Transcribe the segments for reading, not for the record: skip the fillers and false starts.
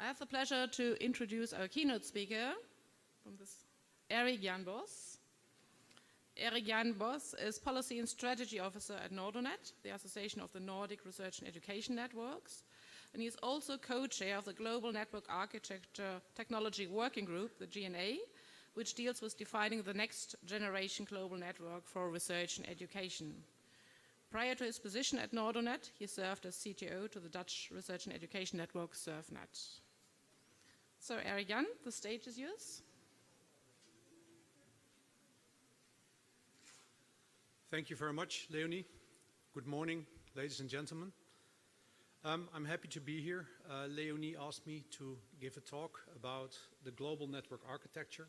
I have the pleasure to introduce our keynote speaker from this, Erik Yang. Erik Yang is Policy and Strategy Officer at Nordonet, the Association of the Nordic Research and Education Networks, and he is also co-chair of the Global Network Architecture Technology Working Group, the GNA, which deals with defining the next generation global network for research and education. Prior to his position at Nordonet, he served as CTO to the Dutch research and education network SurfNet. So, Erik Yang, the stage is yours. Thank you very much, Leonie. Good morning, ladies and gentlemen. I'm happy to be here. Leonie asked me to give a talk about the global network architecture,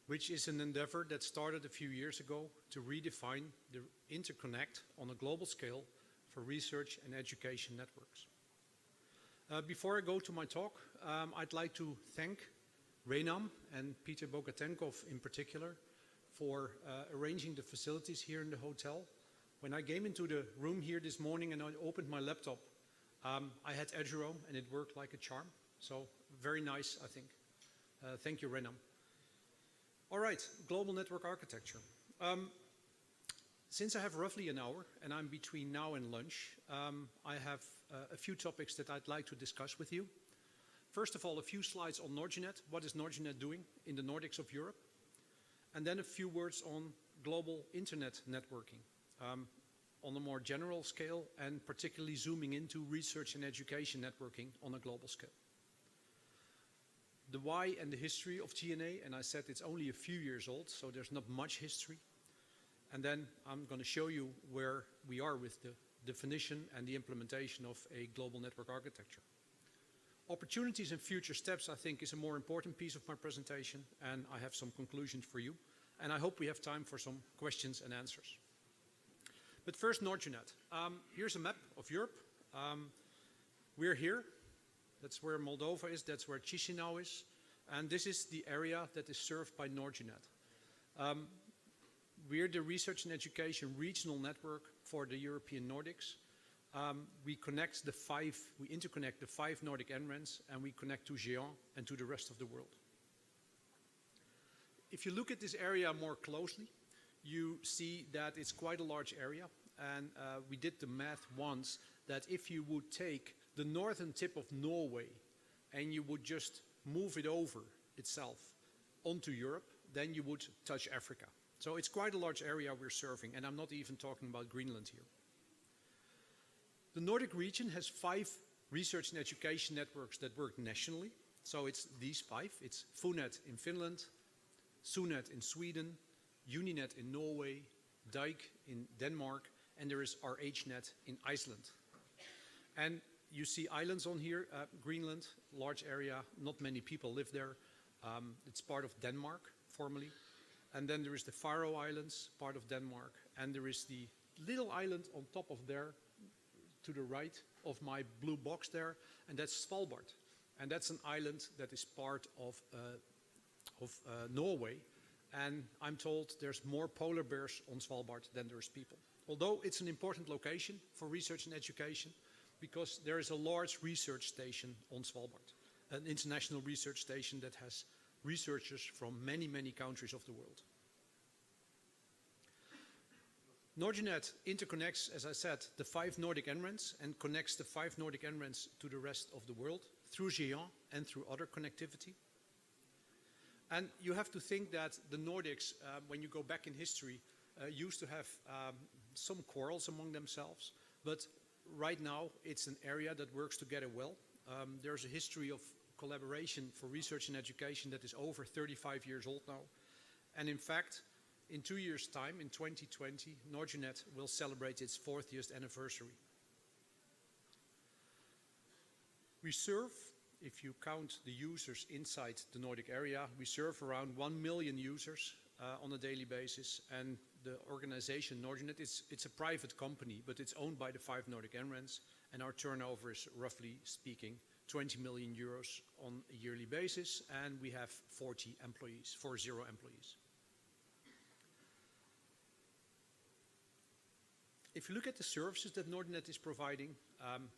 which is an endeavor that started a few years ago to redefine the interconnect on a global scale for research and education networks. Before I go to my talk, I'd like to thank Renam and Peter Bogatenkov in particular for arranging the facilities here in the hotel. When I came into the room here this morning and I opened my laptop, I had Azure and it worked like a charm. So very nice, I think. Thank you, Renam. All right, global network architecture. Since I have roughly an hour and I'm between now and lunch, I have a few topics that I'd like to discuss with you. First of all, a few slides on Nordinet. What is Nordinet doing in the Nordics of Europe? And then a few words on global internet networking on a more general scale and particularly zooming into research and education networking on a global scale. The why and the history of GNA, and I said it's only a few years old, so there's not much history. And then I'm going to show you where we are with the definition and the implementation of a global network architecture. Opportunities and future steps, I think, is a more important piece of my presentation, and I have some conclusions for you. And I hope we have time for some questions and answers. But first, Nordinet. Here's a map of Europe. We're here. That's where Moldova is. That's where Chisinau is. And this is the area that is served by Nordinet. We're the research and education regional network for the European Nordics. We interconnect the 5 Nordic NRENs, and we connect to Géant and to the rest of the world. If you look at this area more closely, you see that it's quite a large area, and we did the math once that if you would take the northern tip of Norway and you would just move it over itself onto Europe, then you would touch Africa. So it's quite a large area we're serving, and I'm not even talking about Greenland here. The Nordic region has 5 research and education networks that work nationally. So it's these 5. It's FUNET in Finland, SUNET in Sweden, UNINET in Norway, DIKE in Denmark, and there is RHNet in Iceland. And you see islands on here, Greenland, large area, not many people live there. It's part of Denmark, formerly. And then there is the Faroe Islands, part of Denmark. And there is the little island on top of there, to the right of my blue box there, and that's Svalbard. And that's an island that is part of Norway. And I'm told there's more polar bears on Svalbard than there's people. Although it's an important location for research and education, because there is a large research station on Svalbard, an international research station that has researchers from many, many countries of the world. Nordinet interconnects, as I said, the 5 Nordic NRENs and connects the 5 Nordic NRENs to the rest of the world through Géant and through other connectivity. And you have to think that the Nordics, when you go back in history, used to have some quarrels among themselves, but right now it's an area that works together well. There's a history of collaboration for research and education that is over 35 years old now. And in fact, in 2 years' time, in 2020, Nordinet will celebrate its 40th anniversary. We serve, if you count the users inside the Nordic area, we serve around 1 million users on a daily basis. And the organization Nordinet, it's a private company, but it's owned by the 5 Nordic NRENs. And our turnover is, roughly speaking, 20 million euros on a yearly basis. And we have 40 employees, 40 employees. If you look at the services that NordNet is providing,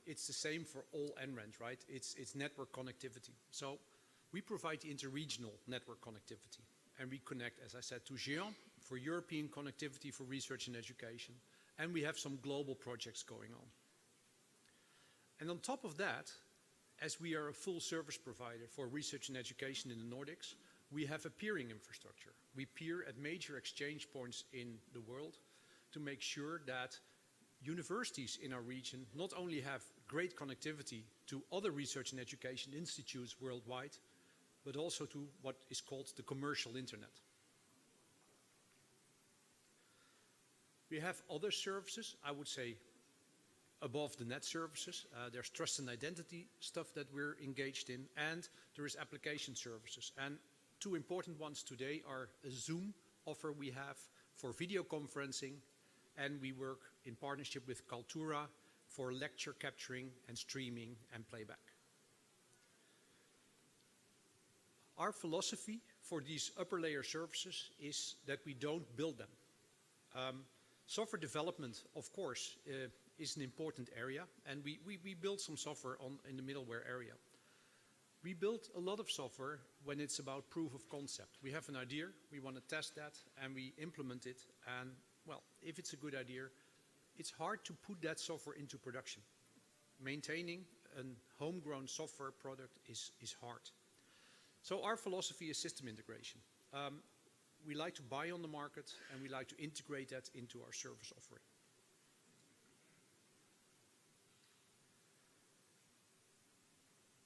it's the same for all NRENs, right? It's network connectivity. So we provide the interregional network connectivity. And we connect, as I said, to Géant for European connectivity for research and education. And we have some global projects going on. And on top of that, as we are a full service provider for research and education in the Nordics, we have a peering infrastructure. We peer at major exchange points in the world to make sure that universities in our region not only have great connectivity to other research and education institutes worldwide, but also to what is called the commercial internet. We have other services, I would say, above the net services. There's trust and identity stuff that we're engaged in, and there is application services. And two important ones today are a Zoom offer we have for video conferencing, and we work in partnership with Kaltura for lecture capturing and streaming and playback. Our philosophy for these upper layer services is that we don't build them. Software development, of course, is an important area, and we build some software in the middleware area. We build a lot of software when it's about proof of concept. We have an idea, we want to test that, and we implement it, and well, if it's a good idea, it's hard to put that software into production. Maintaining a homegrown software product is hard. So our philosophy is system integration. We like to buy on the market, and we like to integrate that into our service offering.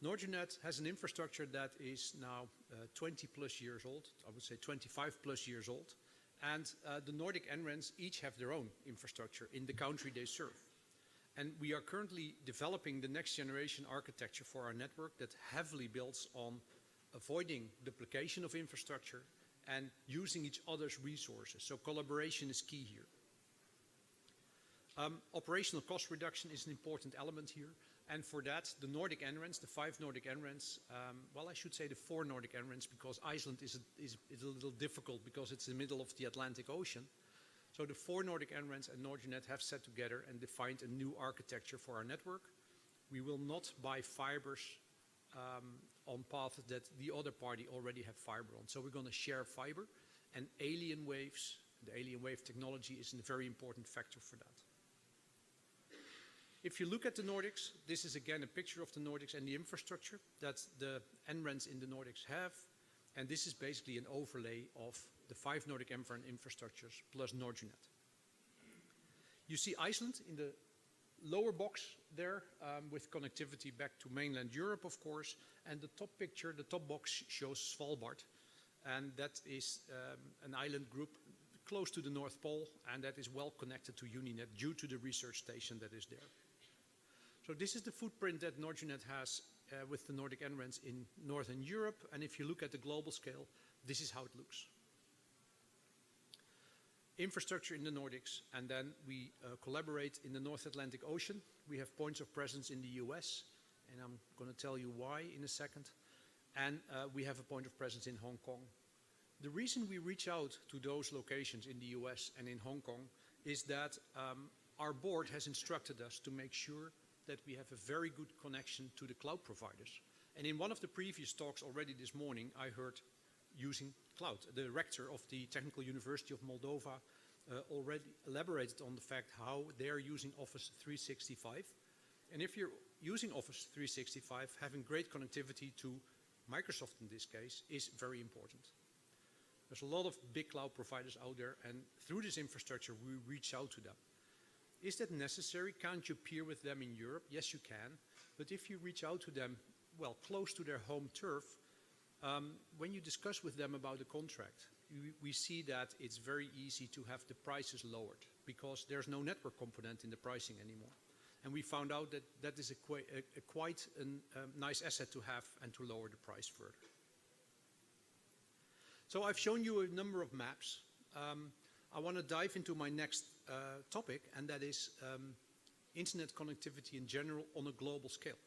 NordNet has an infrastructure that is now 20 plus years old, I would say 25 plus years old, and the Nordic NRENs each have their own infrastructure in the country they serve. And we are currently developing the next generation architecture for our network that heavily builds on avoiding duplication of infrastructure and using each other's resources. So collaboration is key here. Operational cost reduction is an important element here. And for that, the Nordic NRENs, the 5 Nordic NRENs, well, I should say the 4 Nordic NRENs, because Iceland is a little difficult because it's in the middle of the Atlantic Ocean. So the 4 Nordic NRENs and NordNet have set together and defined a new architecture for our network. We will not buy fibers on paths that the other party already have fiber on. So we're going to share fiber, and alien waves, the alien wave technology is a very important factor for that. If you look at the Nordics, this is again a picture of the Nordics and the infrastructure that the NRENs in the Nordics have. And this is basically an overlay of the 5 Nordic NREN infrastructures plus NordNet. You see Iceland in the lower box there with connectivity back to mainland Europe, of course. And the top picture, the top box shows Svalbard. And that is an island group close to the North Pole, and that is well connected to Uninet due to the research station that is there. So this is the footprint that NordNet has with the Nordic NRENs in Northern Europe. And if you look at the global scale, this is how it looks. Infrastructure in the Nordics, and then we collaborate in the North Atlantic Ocean. We have points of presence in the US, and I'm going to tell you why in a second. And we have a point of presence in Hong Kong. The reason we reach out to those locations in the US and in Hong Kong is that our board has instructed us to make sure that we have a very good connection to the cloud providers. And in one of the previous talks already this morning, I heard using cloud. The rector of the Technical University of Moldova already elaborated on the fact how they're using Office 365. And if you're using Office 365, having great connectivity to Microsoft in this case is very important. There's a lot of big cloud providers out there, and through this infrastructure, we reach out to them. Is that necessary? Can't you peer with them in Europe? Yes, you can. But if you reach out to them, well, close to their home turf, when you discuss with them about the contract, we see that it's very easy to have the prices lowered because there's no network component in the pricing anymore. And we found out that that is quite a nice asset to have and to lower the price further. So I've shown you a number of maps. I want to dive into my next topic, and that is internet connectivity in general on a global scale.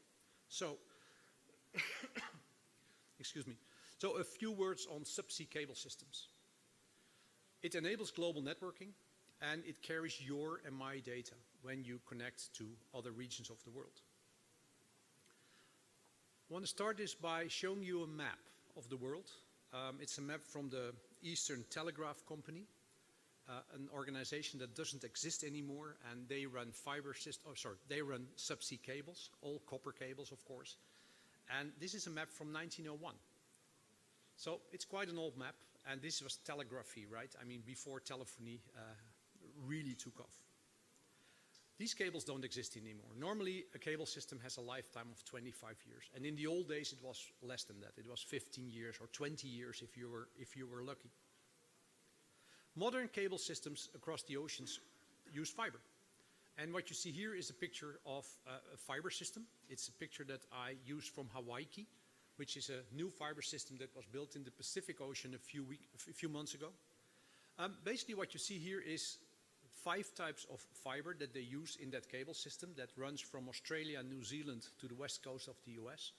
So, excuse me. So a few words on subsea cable systems. It enables global networking, and it carries your and my data when you connect to other regions of the world. I want to start this by showing you a map of the world. It's a map from the Eastern Telegraph Company, an organization that doesn't exist anymore, and they run they run subsea cables, all copper cables, of course. And this is a map from 1901. So it's quite an old map, and this was telegraphy, right? I mean, before telephony really took off. These cables don't exist anymore. Normally, a cable system has a lifetime of 25 years, and in the old days, it was less than that. It was 15 years or 20 years if you were lucky. Modern cable systems across the oceans use fiber. And what you see here is a picture of a fiber system. It's a picture that I used from Hawaii, which is a new fiber system that was built in the Pacific Ocean a few months ago. Basically, what you see here is 5 types of fiber that they use in that cable system that runs from Australia and New Zealand to the west coast of the US.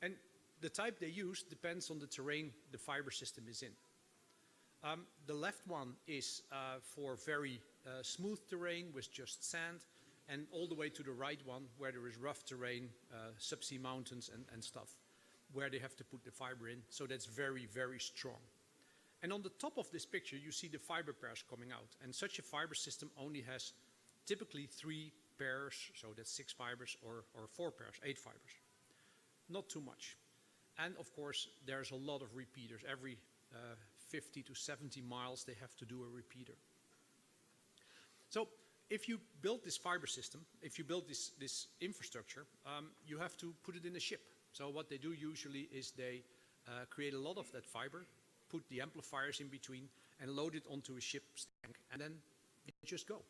And the type they use depends on the terrain the fiber system is in. The left one is for very smooth terrain with just sand, and all the way to the right one where there is rough terrain, subsea mountains and stuff, where they have to put the fiber in. So that's very, very strong. And on the top of this picture, you see the fiber pairs coming out. And such a fiber system only has typically 3 pairs, so that's 6 fibers, or 4 pairs, 8 fibers. Not too much. And of course, there's a lot of repeaters. Every 50 to 70 miles, they have to do a repeater. So if you build this fiber system, if you build this infrastructure, you have to put it in a ship. So what they do usually is they create a lot of that fiber, put the amplifiers in between, and load it onto a ship's tank, and then they just go.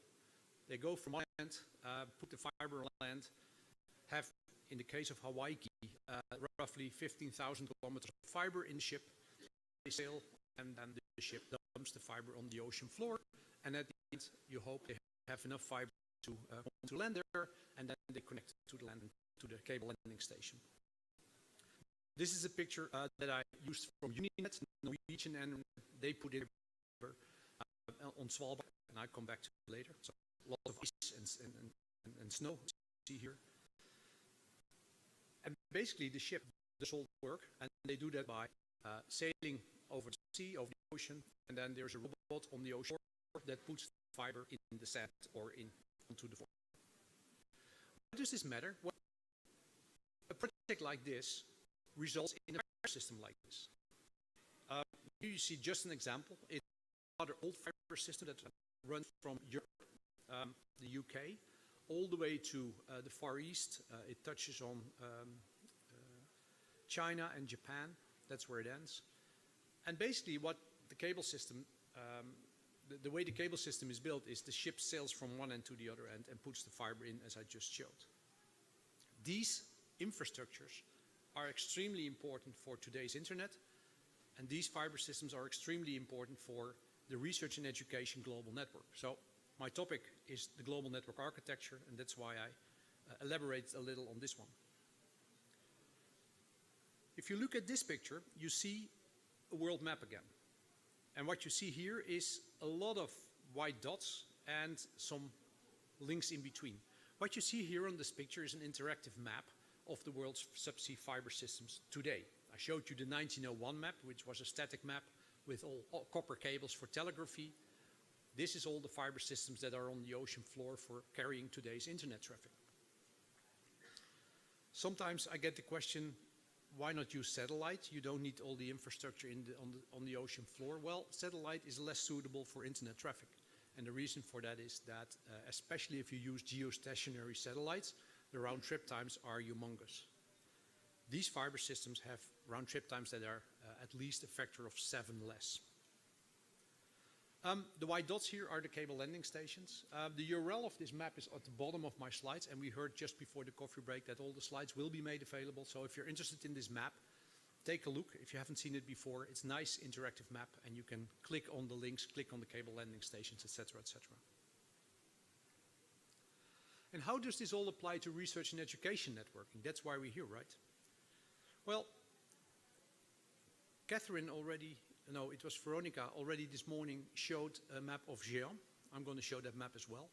They go from land, put the fiber on land, have, in the case of Hawaii, roughly 15,000 kilometers of fiber in the ship. They sail, and then the ship dumps the fiber on the ocean floor, and at the end, you hope they have enough fiber to come to land there, and then they connect to the land, to the cable landing station. This is a picture that I used from Uninet, Norwegian, and they put it on Svalbard, and I'll come back to it later. So a lot of ice and snow, you see here. And basically the ship does all the work, and they do that by sailing over the sea, over the ocean, and then there's a robot on the ocean that puts the fiber in the sand or onto the floor. Why does this matter? Well, a project like this results in a fiber system like this. Here you see just an example. It's another old fiber system that runs from Europe, the UK, all the way to the Far East. It touches on China and Japan. That's where it ends. And basically what the cable system, the way the cable system is built is the ship sails from one end to the other end and puts the fiber in, as I just showed. These infrastructures are extremely important for today's internet, and these fiber systems are extremely important for the research and education global network. So my topic is the global network architecture, and that's why I elaborate a little on this one. If you look at this picture, you see a world map again. And what you see here is a lot of white dots and some links in between. What you see here on this picture is an interactive map of the world's subsea fiber systems today. I showed you the 1901 map, which was a static map with all copper cables for telegraphy. This is all the fiber systems that are on the ocean floor for carrying today's internet traffic. Sometimes I get the question, why not use satellite? You don't need all the infrastructure on the ocean floor. Well, satellite is less suitable for internet traffic. And the reason for that is that, especially if you use geostationary satellites, the round-trip times are humongous. These fiber systems have round-trip times that are at least a factor of 7 less. The white dots here are the cable landing stations. The URL of this map is at the bottom of my slides, and we heard just before the coffee break that all the slides will be made available. So if you're interested in this map, take a look. If you haven't seen it before, it's a nice interactive map, and you can click on the links, click on the cable landing stations, etc., etc. And how does this all apply to research and education networking? That's why we're here, right? Well, Catherine already, no, it was Veronica already this morning showed a map of GEOM. I'm going to show that map as well.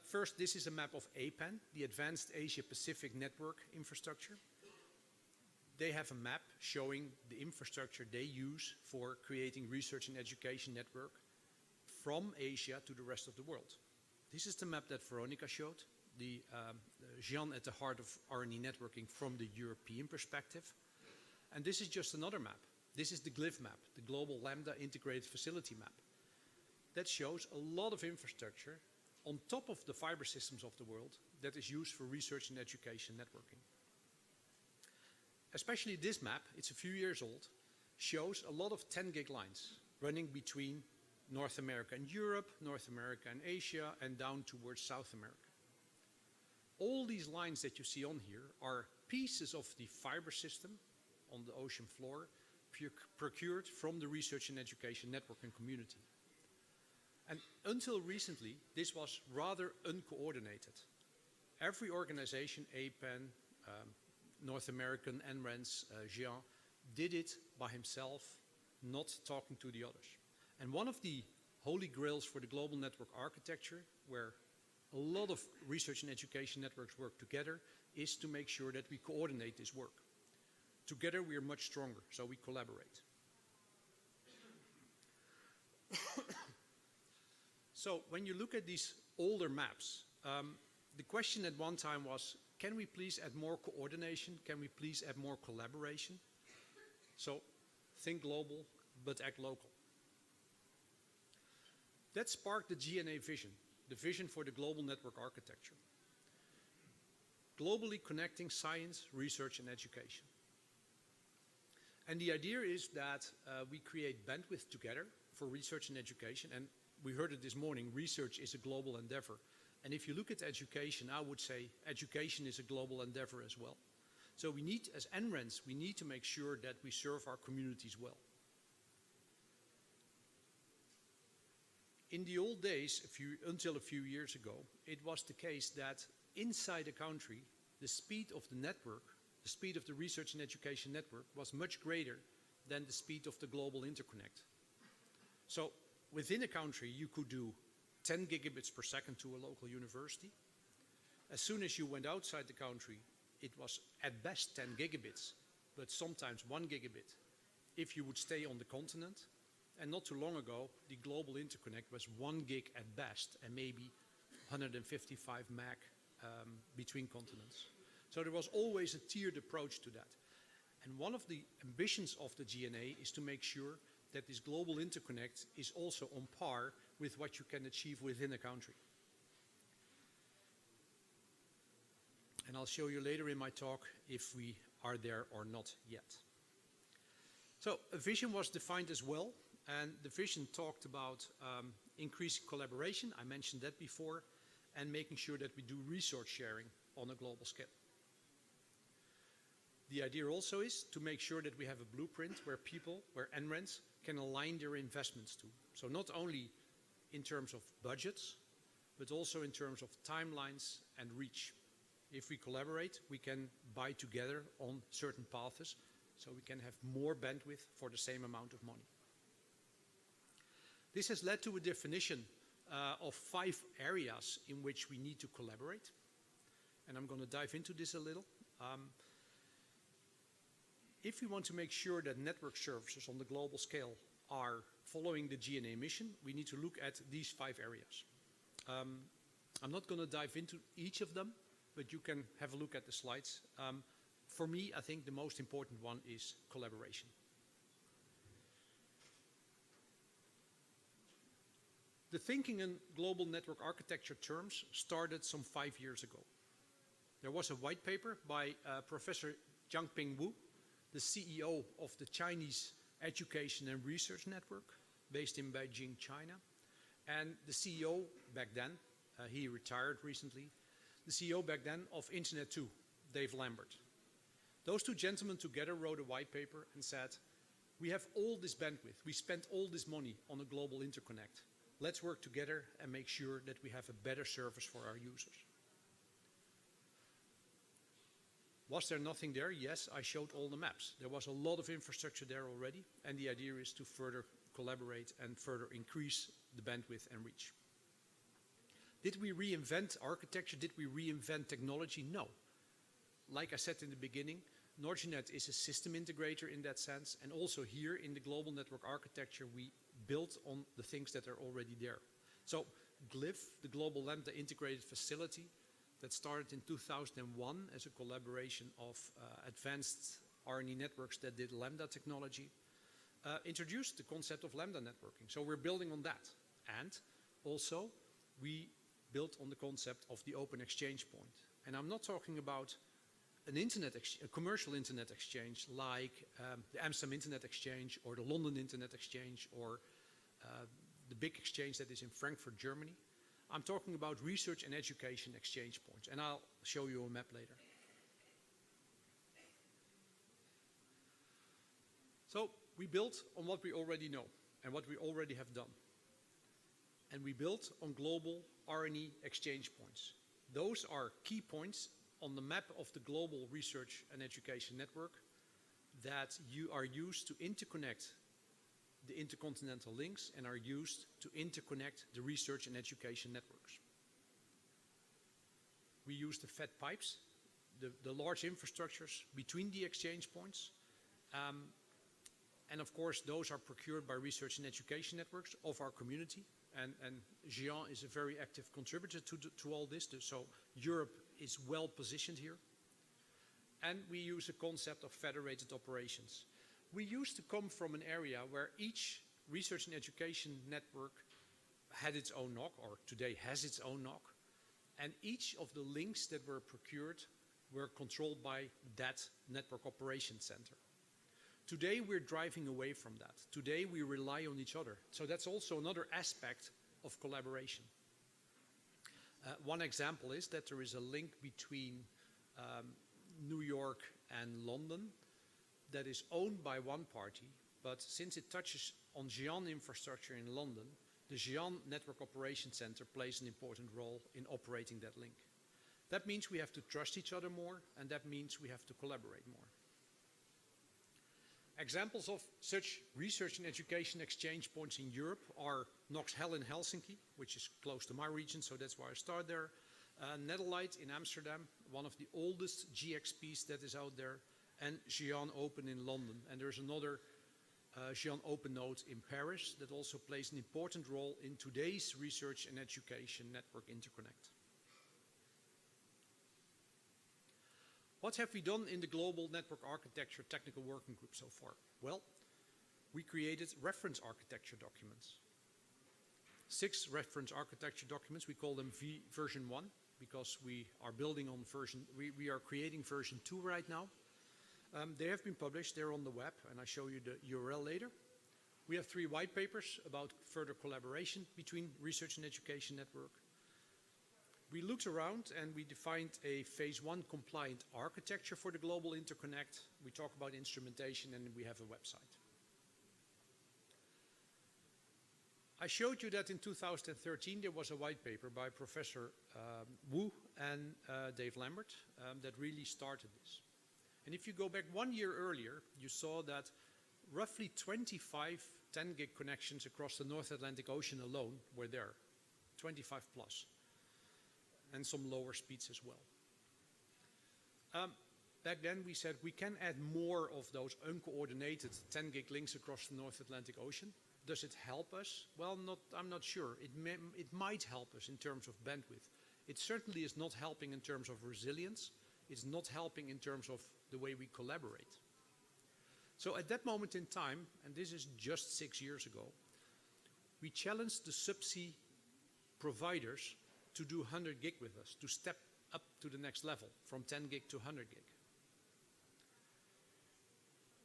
First, this is a map of APAN, the Advanced Asia Pacific Network Infrastructure. They have a map showing the infrastructure they use for creating research and education network from Asia to the rest of the world. This is the map that Veronica showed, the Jean at the heart of R&E networking from the European perspective. And this is just another map. This is the GLIF map, the Global Lambda Integrated Facility map. That shows a lot of infrastructure on top of the fiber systems of the world that is used for research and education networking. Especially this map, it's a few years old, shows a lot of 10 gig lines running between North America and Europe, North America and Asia, and down towards South America. All these lines that you see on here are pieces of the fiber system on the ocean floor procured from the research and education networking community. And until recently, this was rather uncoordinated. Every organization, APAN, North American, NRENS, Jean, did it by himself, not talking to the others. And one of the holy grails for the global network architecture, where a lot of research and education networks work together, is to make sure that we coordinate this work. Together we are much stronger, so we collaborate. So when you look at these older maps, the question at one time was, can we please add more coordination? Can we please add more collaboration? So think global, but act local. That sparked the GNA vision, the vision for the global network architecture. Globally connecting science, research, and education. And the idea is that we create bandwidth together for research and education. And we heard it this morning, research is a global endeavor. And if you look at education, I would say education is a global endeavor as well. So we need, as NRENS, we need to make sure that we serve our communities well. In the old days, until a few years ago, it was the case that inside a country, the speed of the network, the speed of the research and education network was much greater than the speed of the global interconnect. So within a country, you could do 10 gigabits per second to a local university. As soon as you went outside the country, it was at best 10 gigabits, but sometimes 1 gigabit if you would stay on the continent. And not too long ago, the global interconnect was 1 gig at best and maybe 155 meg between continents. So there was always a tiered approach to that. And one of the ambitions of the GNA is to make sure that this global interconnect is also on par with what you can achieve within a country. And I'll show you later in my talk if we are there or not yet. So a vision was defined as well, and the vision talked about increasing collaboration, I mentioned that before, and making sure that we do resource sharing on a global scale. The idea also is to make sure that we have a blueprint where people, where NRENS, can align their investments to. So not only in terms of budgets, but also in terms of timelines and reach. If we collaborate, we can buy together on certain paths, so we can have more bandwidth for the same amount of money. This has led to a definition of 5 areas in which we need to collaborate. And I'm going to dive into this a little. If we want to make sure that network services on the global scale are following the GNA mission, we need to look at these 5 areas. I'm not going to dive into each of them, but you can have a look at the slides. For me, I think the most important one is collaboration. The thinking in global network architecture terms started some 5 years ago. There was a white paper by Professor Jiangping Wu, the CEO of the Chinese Education and Research Network, based in Beijing, China. And the CEO back then, he retired recently, the CEO back then of Internet 2, Dave Lambert. Those 2 gentlemen together wrote a white paper and said, we have all this bandwidth, we spent all this money on a global interconnect. Let's work together and make sure that we have a better service for our users. Was there nothing there? Yes, I showed all the maps. There was a lot of infrastructure there already, and the idea is to further collaborate and further increase the bandwidth and reach. Did we reinvent architecture? Did we reinvent technology? No. Like I said in the beginning, Nordic is a system integrator in that sense, and also here in the global network architecture, we built on the things that are already there. So GLIF, the Global Lambda Integrated Facility, that started in 2001 as a collaboration of advanced RNE networks that did Lambda technology, introduced the concept of Lambda networking. So we're building on that. And also, we built on the concept of the open exchange point. And I'm not talking about a commercial internet exchange like the Amsterdam Internet Exchange or the London Internet Exchange or the big exchange that is in Frankfurt, Germany. I'm talking about research and education exchange points, and I'll show you a map later. So we built on what we already know and what we already have done. And we built on global RNE exchange points. Those are key points on the map of the global research and education network that are used to interconnect the intercontinental links and are used to interconnect the research and education networks. We use the fed pipes, the large infrastructures between the exchange points. And of course, those are procured by research and education networks of our community. And Jean is a very active contributor to all this, so Europe is well positioned here. And we use a concept of federated operations. We used to come from an area where each research and education network had its own NOC, or today has its own NOC, and each of the links that were procured were controlled by that network operations center. Today we're driving away from that. Today we rely on each other. So that's also another aspect of collaboration. One example is that there is a link between New York and London that is owned by one party, but since it touches on Xi'an infrastructure in London, the Xi'an Network Operations Center plays an important role in operating that link. That means we have to trust each other more, and that means we have to collaborate more. Examples of such research and education exchange points in Europe are Nox Hell in Helsinki, which is close to my region, so that's why I start there. Netherlight in Amsterdam, one of the oldest GXPs that is out there, and Xi'an Open in London. And there's another Xi'an Open node in Paris that also plays an important role in today's research and education network interconnect. What have we done in the Global Network Architecture Technical Working Group so far? Well, we created reference architecture documents. 6 reference architecture documents, we call them version 1, because we are building on we are creating version 2 right now. They have been published, they're on the web, and I show you the URL later. We have 3 white papers about further collaboration between research and education network. We looked around and we defined a phase 1 compliant architecture for the global interconnect. We talk about instrumentation and we have a website. I showed you that in 2013 there was a white paper by Professor Wu and Dave Lambert that really started this. And if you go back 1 year earlier, you saw that roughly 25 10 gig connections across the North Atlantic Ocean alone were there, 25 plus. And some lower speeds as well. Back then we said we can add more of those uncoordinated 10 gig links across the North Atlantic Ocean. Does it help us? Well, I'm not sure. It might help us in terms of bandwidth. It certainly is not helping in terms of resilience. It's not helping in terms of the way we collaborate. So at that moment in time, and this is just 6 years ago, we challenged the subsea providers to do 100 gig with us, to step up to the next level from 10 gig to 100 gig.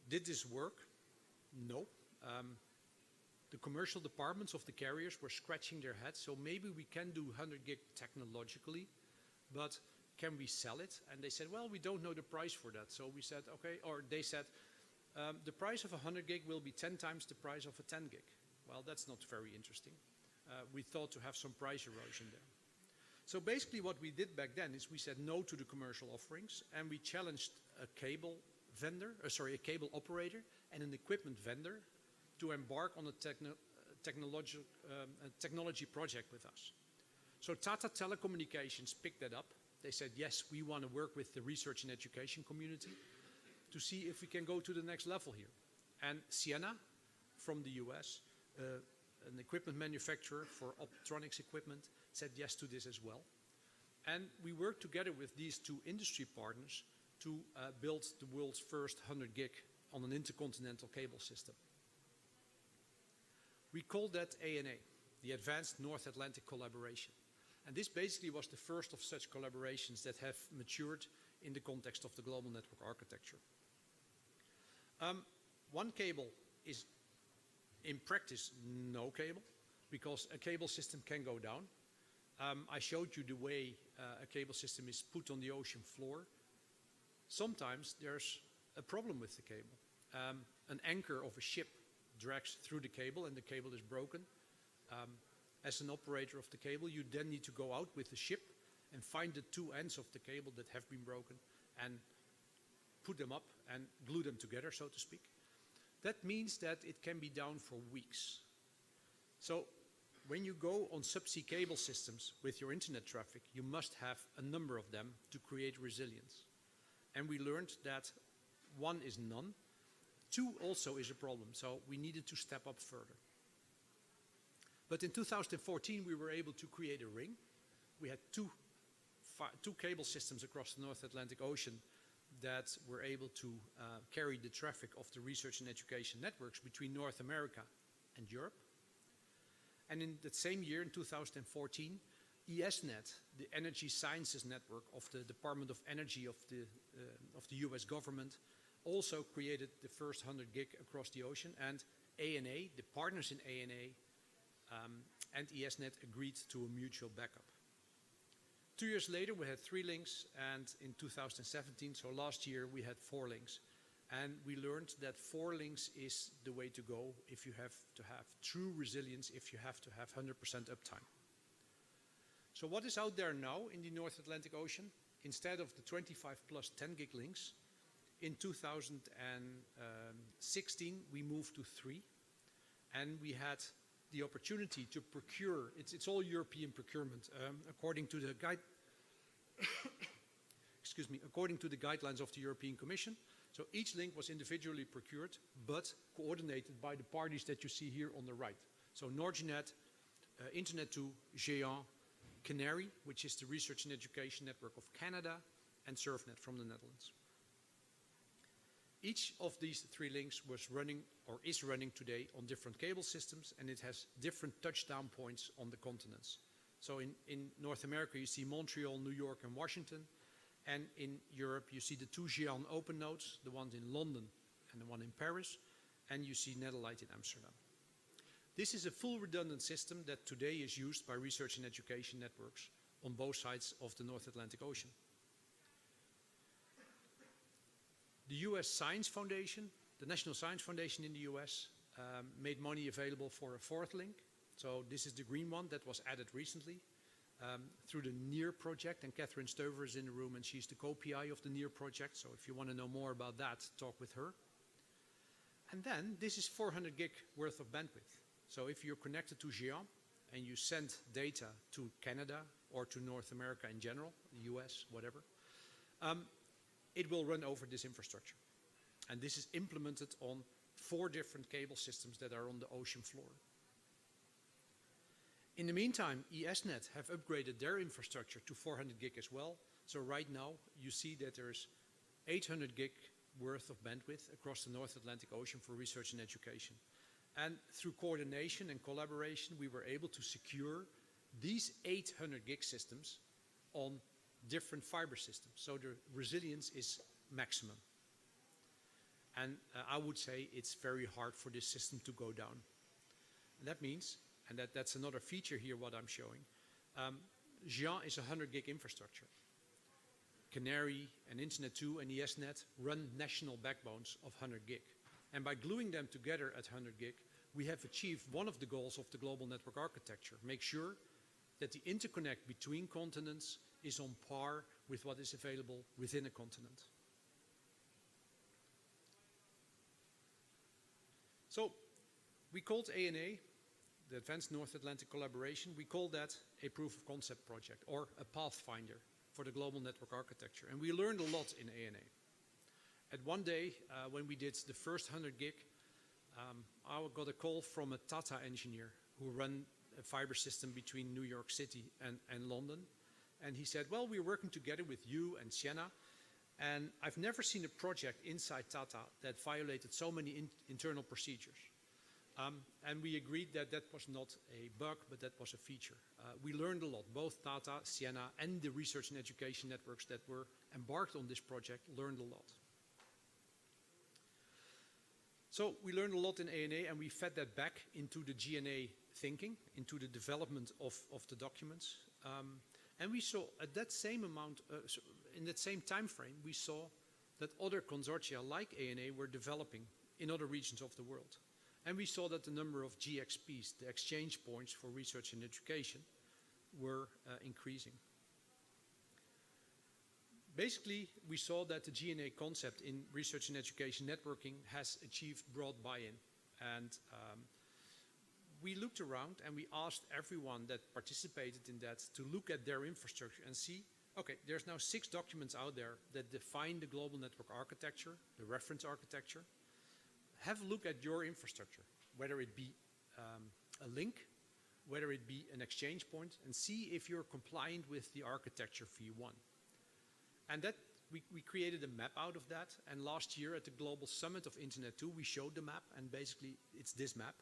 Did this work? No. The commercial departments of the carriers were scratching their heads, so maybe we can do 100 gig technologically, but can we sell it? And they said, well, we don't know the price for that. So we said, okay, or they said, the price of 100 gig will be 10 times the price of a 10 gig. Well, that's not very interesting. We thought to have some price erosion there. So basically what we did back then is we said no to the commercial offerings, and we challenged a cable operator and an equipment vendor to embark on a technology project with us. So Tata Telecommunications picked that up. They said, yes, we want to work with the research and education community to see if we can go to the next level here. And Ciena from the US, an equipment manufacturer for optronics equipment, said yes to this as well. And we worked together with these two industry partners to build the world's first 100 gig on an intercontinental cable system. We called that ANA, the Advanced North Atlantic Collaboration. And this basically was the first of such collaborations that have matured in the context of the global network architecture. One cable is, in practice, no cable, because a cable system can go down. I showed you the way a cable system is put on the ocean floor. Sometimes there's a problem with the cable. An anchor of a ship drags through the cable and the cable is broken. As an operator of the cable, you then need to go out with the ship and find the two ends of the cable that have been broken and put them up and glue them together, so to speak. That means that it can be down for weeks. So when you go on subsea cable systems with your internet traffic, you must have a number of them to create resilience. And we learned that one is none. Two also is a problem, so we needed to step up further. But in 2014, we were able to create a ring. We had two cable systems across the North Atlantic Ocean that were able to carry the traffic of the research and education networks between North America and Europe. And in that same year, in 2014, ESNet, the Energy Sciences Network of the Department of Energy of the US government, also created the first 100 gig across the ocean. And ANA, the partners in ANA, and ESNet agreed to a mutual backup. 2 years later, we had 3 links, and in 2017, so last year, we had 4 links. And we learned that 4 links is the way to go if you have to have true resilience, if you have to have 100% uptime. So what is out there now in the North Atlantic Ocean? Instead of the 25 plus 10 gig links, in 2016, we moved to 3. And we had the opportunity to procure, it's all European procurement, according to the according to the guidelines of the European Commission. So each link was individually procured, but coordinated by the parties that you see here on the right. So Nordinet, Internet2, Géant, Canary, which is the research and education network of Canada, and SurfNet from the Netherlands. Each of these 3 links was running or is running today on different cable systems, and it has different touchdown points on the continents. So in North America, you see Montreal, New York, and Washington. And in Europe, you see the 2 Géant open nodes, the one in London and the one in Paris. And you see Netherlight in Amsterdam. This is a full redundant system that today is used by research and education networks on both sides of the North Atlantic Ocean. The US Science Foundation, the National Science Foundation in the US, made money available for a 4th link. So this is the green one that was added recently through the NEAR project. And Catherine Stover is in the room, and she's the co-PI of the NEAR project. So if you want to know more about that, talk with her. And then this is 400 gig worth of bandwidth. So if you're connected to Géant and you send data to Canada or to North America in general, the US, whatever, it will run over this infrastructure. And this is implemented on 4 different cable systems that are on the ocean floor. In the meantime, ESNet have upgraded their infrastructure to 400 gig as well. So right now, you see that there's 800 gig worth of bandwidth across the North Atlantic Ocean for research and education. And through coordination and collaboration, we were able to secure these 800 gig systems on different fiber systems. So the resilience is maximum. And I would say it's very hard for this system to go down. And that means, and that's another feature here what I'm showing, Géant is a 100 gig infrastructure. Canary and Internet2 and ESNet run national backbones of 100 gig. And by gluing them together at 100 gig, we have achieved one of the goals of the global network architecture. Make sure that the interconnect between continents is on par with what is available within a continent. So we called ANA the Advanced North Atlantic Collaboration, we call that a proof of concept project or a pathfinder for the global network architecture. And we learned a lot in ANA. At one day, when we did the first 100 gig, I got a call from a Tata engineer who ran a fiber system between New York City and London. And he said, well, we're working together with you and Sienna, and I've never seen a project inside Tata that violated so many internal procedures. And we agreed that that was not a bug, but that was a feature. We learned a lot. Both Tata, Sienna, and the research and education networks that were embarked on this project learned a lot. So we learned a lot in ANA, and we fed that back into the GNA thinking, into the development of the documents. And we saw at that same amount, in that same time frame, we saw that other consortia like ANA were developing in other regions of the world. And we saw that the number of GXPs, the exchange points for research and education, were increasing. Basically, we saw that the GNA concept in research and education networking has achieved broad buy-in. And we looked around and we asked everyone that participated in that to look at their infrastructure and see, okay, there's now 6 documents out there that define the global network architecture, the reference architecture. Have a look at your infrastructure, whether it be a link, whether it be an exchange point, and see if you're compliant with the architecture V1. And that we created a map out of that, and last year at the Global Summit of Internet 2, we showed the map, and basically it's this map.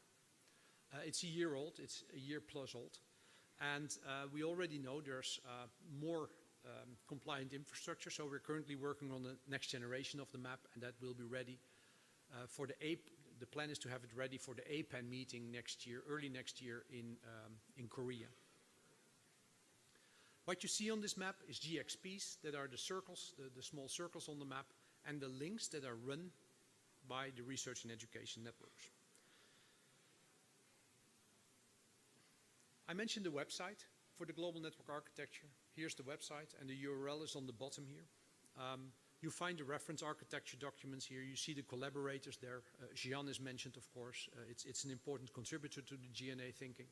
It's a year old, it's a year plus old, and we already know there's more compliant infrastructure, so we're currently working on the next generation of the map, and that will be ready for the plan is to have it ready for the APEN meeting next year, early next year in Korea. What you see on this map is GXPs, that are the circles, the small circles on the map, and the links that are run by the research and education networks. I mentioned the website for the global network architecture. Here's the website, and the URL is on the bottom here. You find the reference architecture documents here. You see the collaborators there. Gian is mentioned, of course. It's an important contributor to the GNA thinking.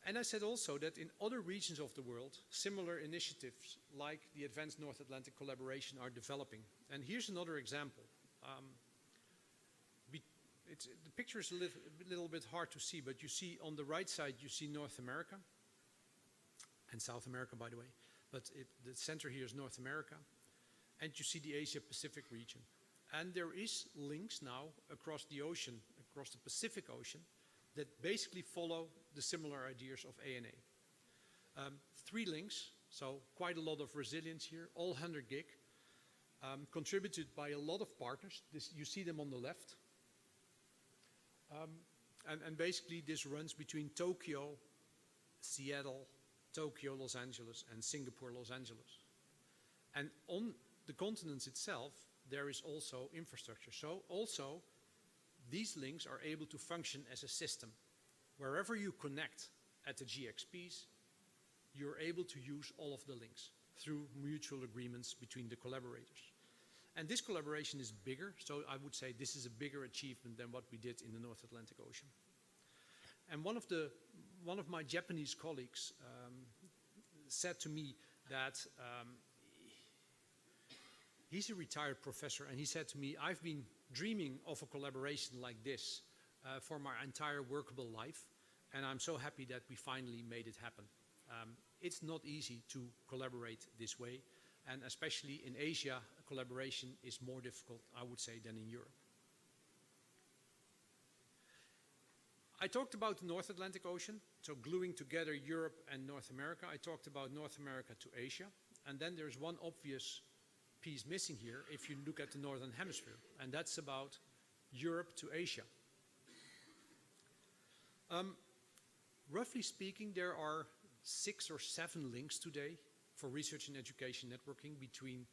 And I said also that in other regions of the world, similar initiatives like the Advanced North Atlantic Collaboration are developing. And here's another example. The picture is a little bit hard to see, but you see on the right side, you see North America and South America, by the way. But the center here is North America. And you see the Asia Pacific region. And there is links now across the ocean, across the Pacific Ocean, that basically follow the similar ideas of ANA. 3 links, so quite a lot of resilience here, all 100 gig, contributed by a lot of partners. You see them on the left. And basically this runs between Tokyo, Seattle, Tokyo, Los Angeles, and Singapore, Los Angeles. And on the continents itself, there is also infrastructure. So also, these links are able to function as a system. Wherever you connect at the GXPs, you're able to use all of the links through mutual agreements between the collaborators. And this collaboration is bigger, so I would say this is a bigger achievement than what we did in the North Atlantic Ocean. And one of my Japanese colleagues said to me that he's a retired professor, and he said to me, I've been dreaming of a collaboration like this for my entire workable life, and I'm so happy that we finally made it happen. It's not easy to collaborate this way, and especially in Asia, collaboration is more difficult, I would say, than in Europe. I talked about the North Atlantic Ocean, so gluing together Europe and North America. I talked about North America to Asia, and then there's one obvious piece missing here if you look at the Northern Hemisphere, and that's about Europe to Asia. Roughly speaking, there are 6 or 7 links today for research and education networking between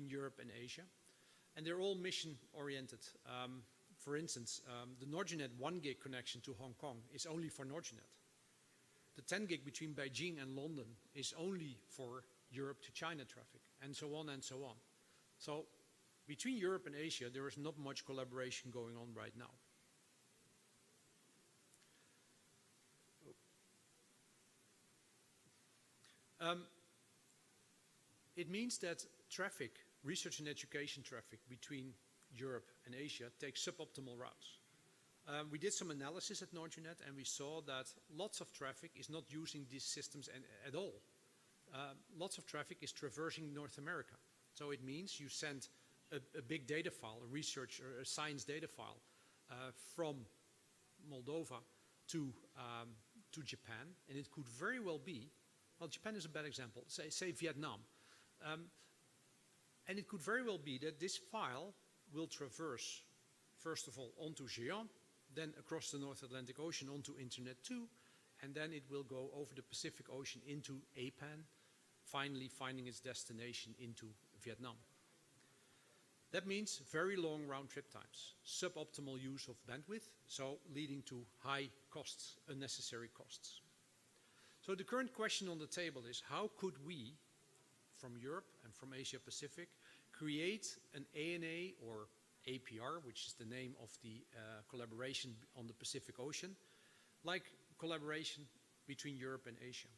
Europe and Asia, and they're all mission-oriented. For instance, the Nordinet 1 gig connection to Hong Kong is only for Nordinet. The 10 gig between Beijing and London is only for Europe to China traffic, and so on and so on. So between Europe and Asia, there is not much collaboration going on right now. It means that traffic, research and education traffic between Europe and Asia takes suboptimal routes. We did some analysis at NordUnet and we saw that lots of traffic is not using these systems at all. Lots of traffic is traversing North America. So it means you send a big data file, a research or a science data file from Moldova to Japan, and it could very well be, well, Japan is a bad example, say Vietnam. And it could very well be that this file will traverse, first of all, onto Géant, then across the North Atlantic Ocean onto Internet 2, and then it will go over the Pacific Ocean into APAN, finally finding its destination into Vietnam. That means very long round trip times, suboptimal use of bandwidth, so leading to high costs, unnecessary costs. So the current question on the table is, how could we, from Europe and from Asia Pacific, create an ANA or APR, which is the name of the collaboration on the Pacific Ocean, like collaboration between Europe and Asia.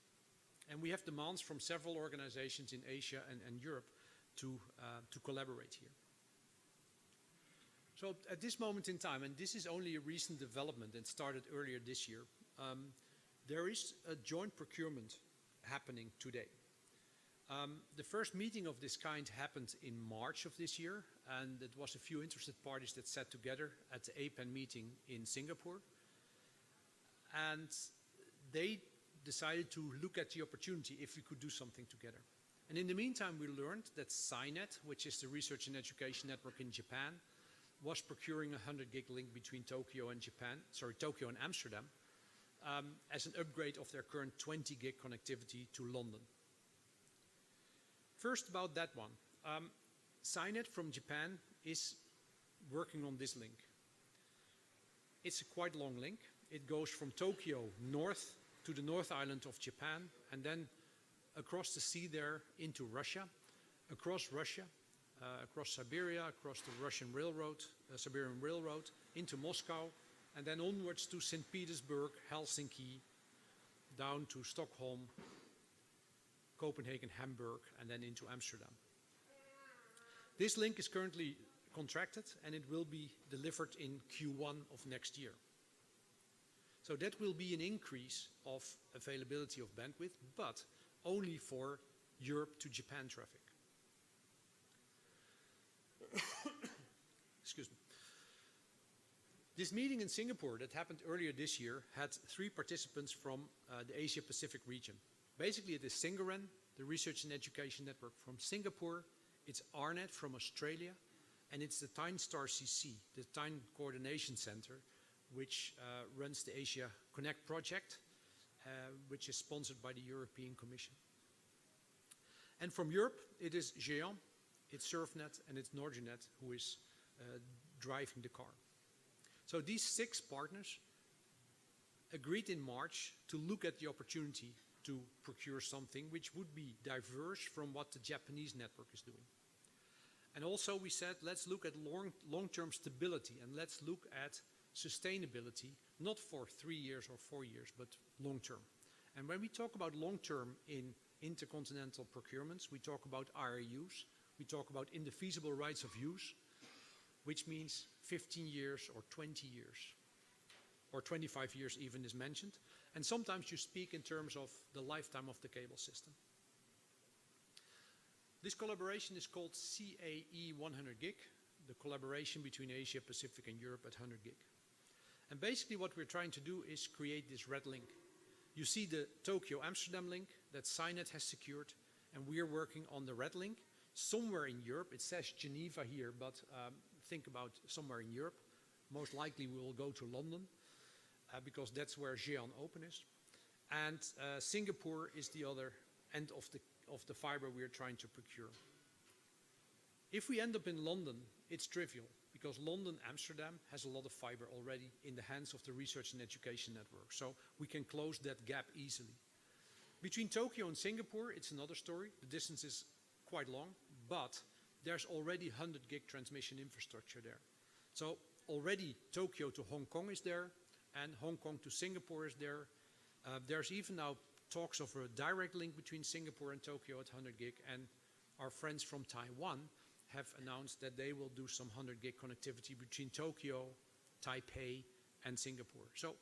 And we have demands from several organizations in Asia and Europe to collaborate here. So at this moment in time, and this is only a recent development and started earlier this year, there is a joint procurement happening today. The first meeting of this kind happened in March of this year, and it was a few interested parties that sat together at the APAN meeting in Singapore. And they decided to look at the opportunity if we could do something together. And in the meantime, we learned that SciNet, which is the research and education network in Japan, was procuring a 100 gig link between Tokyo and Tokyo and Amsterdam, as an upgrade of their current 20 gig connectivity to London. First about that one. SciNet from Japan is working on this link. It's a quite long link. It goes from Tokyo north to the North Island of Japan, and then across the sea there into Russia, across Siberia, across the Russian railroad, Siberian Railroad, into Moscow, and then onwards to St. Petersburg, Helsinki, down to Stockholm, Copenhagen, Hamburg, and then into Amsterdam. This link is currently contracted and it will be delivered in Q1 of next year. So that will be an increase of availability of bandwidth, but only for Europe to Japan traffic. Excuse me. This meeting in Singapore that happened earlier this year had 3 participants from the Asia Pacific region. Basically, it is Singaran, the Research and Education Network from Singapore, it's ARNet from Australia, and it's the TineStar CC, the Time Coordination Center, which runs the Asia Connect project, which is sponsored by the European Commission. And from Europe, it is Géant, it's SurfNet, and it's NordUnet who is driving the car. So these 6 partners agreed in March to look at the opportunity to procure something which would be diverse from what the Japanese network is doing. And also we said, let's look at long-term stability and let's look at sustainability, not for 3 years or 4 years, but long-term. And when we talk about long-term in intercontinental procurements, we talk about IRUs, we talk about indefeasible rights of use, which means 15 years or 20 years, or 25 years even is mentioned. And sometimes you speak in terms of the lifetime of the cable system. This collaboration is called CAE 100 gig, the collaboration between Asia Pacific and Europe at 100 gig. And basically what we're trying to do is create this red link. You see the Tokyo-Amsterdam link that SciNet has secured, and we are working on the red link somewhere in Europe. It says Geneva here, but think about somewhere in Europe. Most likely we will go to London, because that's where Géant Open is. And Singapore is the other end of the fiber we are trying to procure. If we end up in London, it's trivial, because London, Amsterdam has a lot of fiber already in the hands of the Research and Education Network, so we can close that gap easily. Between Tokyo and Singapore, it's another story. The distance is quite long, but there's already 100 gig transmission infrastructure there. So already Tokyo to Hong Kong is there, and Hong Kong to Singapore is there. There's even now talks of a direct link between Singapore and Tokyo at 100 gig, and our friends from Taiwan have announced that they will do some 100 gig connectivity between Tokyo, Taipei, and Singapore. So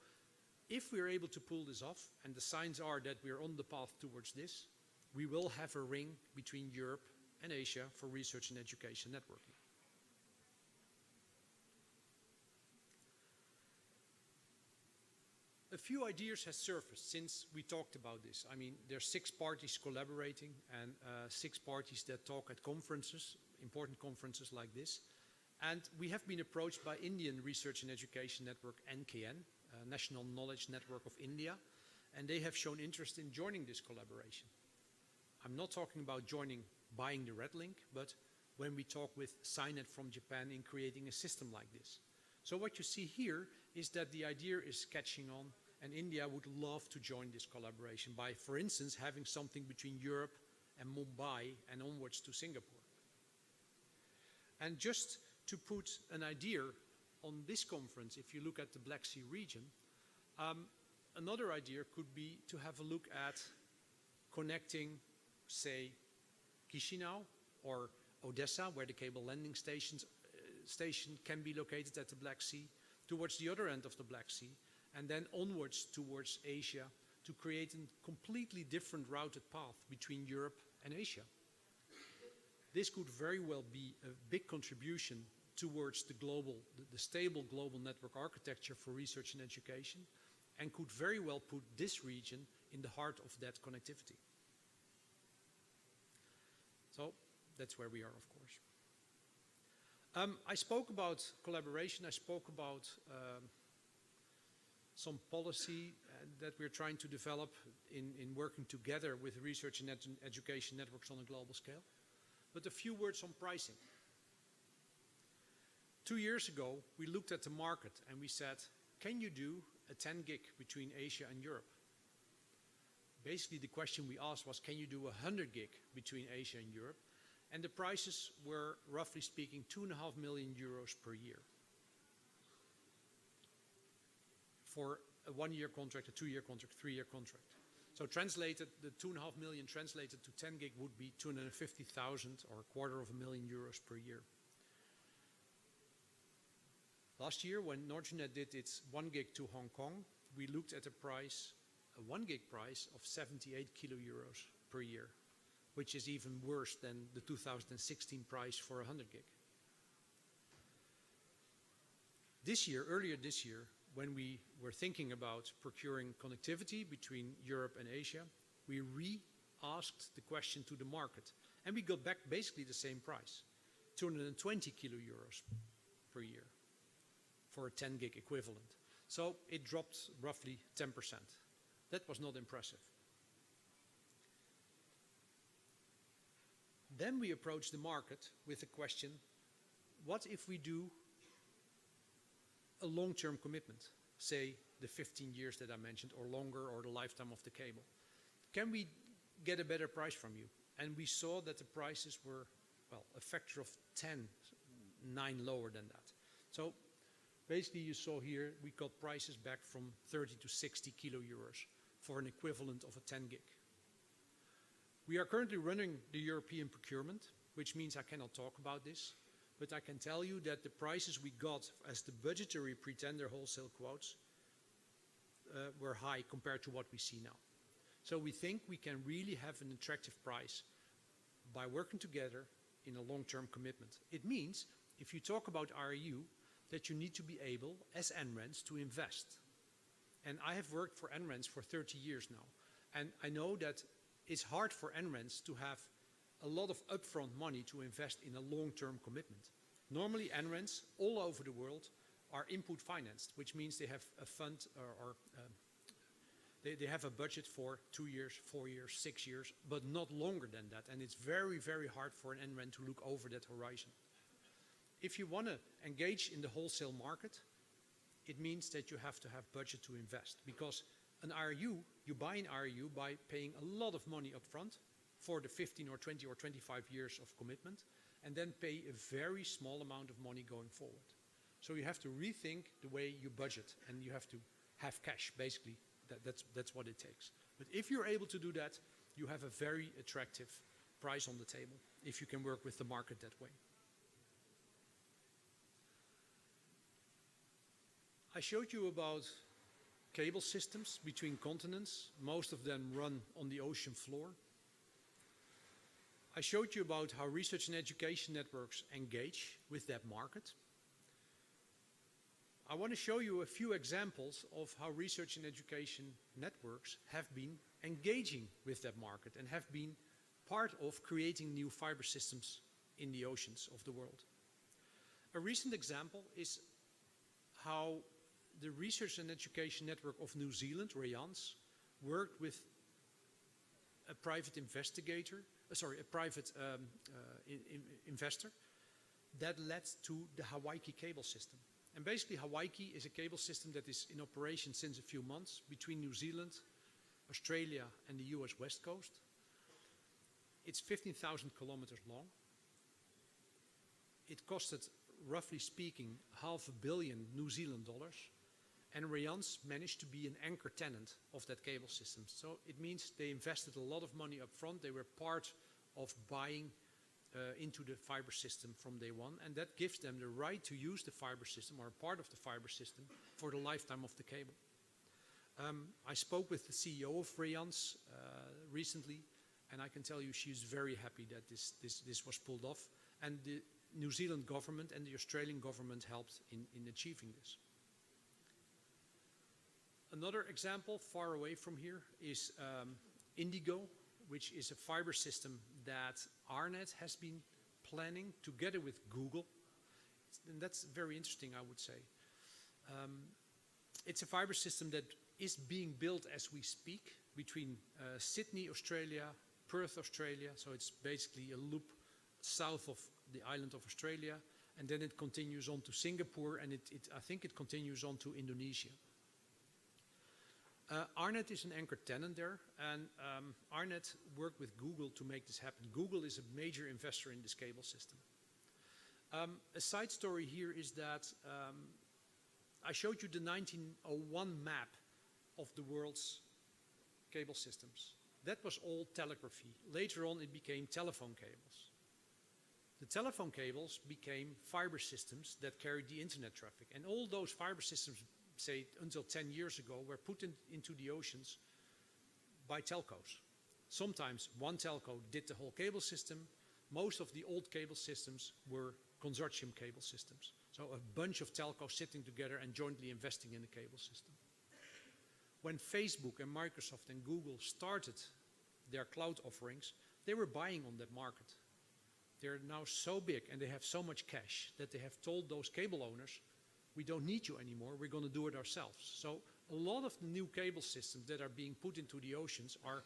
if we're able to pull this off, and the signs are that we're on the path towards this, we will have a ring between Europe and Asia for research and education networking. A few ideas have surfaced since we talked about this. I mean, there are 6 parties collaborating and 6 parties that talk at conferences, important conferences like this. And we have been approached by Indian Research and Education Network, NKN, National Knowledge Network of India, and they have shown interest in joining this collaboration. I'm not talking about buying the red link, but when we talk with Cynet from Japan in creating a system like this. So what you see here is that the idea is catching on, and India would love to join this collaboration by, for instance, having something between Europe and Mumbai and onwards to Singapore. And just to put an idea on this conference, if you look at the Black Sea region, another idea could be to have a look at connecting, say, Chisinau or Odessa, where the cable landing station can be located at the Black Sea, towards the other end of the Black Sea, and then onwards towards Asia to create a completely different routed path between Europe and Asia. This could very well be a big contribution towards the stable global network architecture for research and education, and could very well put this region in the heart of that connectivity. So that's where we are, of course. I spoke about collaboration. I spoke about some policy that we're trying to develop in working together with research and education networks on a global scale. But a few words on pricing. 2 years ago, we looked at the market and we said, can you do a 10 gig between Asia and Europe? Basically, the question we asked was, can you do 100 gig between Asia and Europe? And the prices were, roughly speaking, 2.5 million euros per year. For a 1-year contract, a 2-year contract, 3-year contract. So translated, the 2.5 million translated to 10 gig would be 250,000 or €250,000 euros per year. Last year, when Nordic did its 1 gig to Hong Kong, we looked at a 1 gig price of 78 kilo euros per year, which is even worse than the 2016 price for 100 gig. This year, earlier this year, when we were thinking about procuring connectivity between Europe and Asia, we re-asked the question to the market, and we got back basically the same price, 220 kilo euros per year for a 10 gig equivalent. So it dropped roughly 10%. That was not impressive. Then we approached the market with the question, what if we do a long-term commitment, say the 15 years that I mentioned, or longer, or the lifetime of the cable? Can we get a better price from you? And we saw that the prices were, well, a factor of 9 lower than that. So basically you saw here, we got prices back from 30 to 60 kilo euros for an equivalent of a 10 gig. We are currently running the European procurement, which means I cannot talk about this. But I can tell you that the prices we got as the budgetary pretender wholesale quotes were high compared to what we see now. So we think we can really have an attractive price by working together in a long-term commitment. It means, if you talk about RU, that you need to be able, as NRENs, to invest. And I have worked for NRENs for 30 years now. And I know that it's hard for NRENs to have a lot of upfront money to invest in a long-term commitment. Normally, NRENs all over the world are input financed, which means they have a fund they have a budget for 2 years, 4 years, 6 years, but not longer than that. And it's very, very hard for an NREN to look over that horizon. If you want to engage in the wholesale market, it means that you have to have budget to invest, because an RU, you buy an RU by paying a lot of money up front for the 15 or 20 or 25 years of commitment, and then pay a very small amount of money going forward. So you have to rethink the way you budget, and you have to have cash, basically. That's what it takes. But if you're able to do that, you have a very attractive price on the table if you can work with the market that way. I showed you about cable systems between continents. Most of them run on the ocean floor. I showed you about how research and education networks engage with that market. I want to show you a few examples of how research and education networks have been engaging with that market and have been part of creating new fiber systems in the oceans of the world. A recent example is how the Research and Education Network of New Zealand, REANZ, worked with a private investor that led to the Hawaii cable system. And basically Hawaii is a cable system that is in operation since a few months between New Zealand, Australia and the US West Coast. It's 15,000 kilometers long. It costed, roughly speaking, $500 million New Zealand dollars. And REANZ managed to be an anchor tenant of that cable system. So it means they invested a lot of money up front. They were part of buying into the fiber system from day one. And that gives them the right to use the fiber system or a part of the fiber system for the lifetime of the cable. I spoke with the CEO of REANZ recently, and I can tell you she's very happy that this was pulled off. And the New Zealand government and the Australian government helped in achieving this. Another example far away from here is Indigo, which is a fiber system that ARNet has been planning together with Google. And that's very interesting, I would say. It's a fiber system that is being built as we speak between Sydney, Australia, Perth, Australia. So it's basically a loop south of the island of Australia. And then it continues on to Singapore, and I think it continues on to Indonesia. ARNet is an anchor tenant there, and ARNet worked with Google to make this happen. Google is a major investor in this cable system. A side story here is that I showed you the 1901 map of the world's cable systems. That was all telegraphy. Later on it became telephone cables. The telephone cables became fiber systems that carried the internet traffic, and all those fiber systems, say until 10 years ago, were put into the oceans by telcos. Sometimes one telco did the whole cable system. Most of the old cable systems were consortium cable systems. So a bunch of telcos sitting together and jointly investing in the cable system. When Facebook and Microsoft and Google started their cloud offerings, they were buying on that market. They're now so big and they have so much cash that they have told those cable owners, we don't need you anymore, we're going to do it ourselves. So a lot of the new cable systems that are being put into the oceans are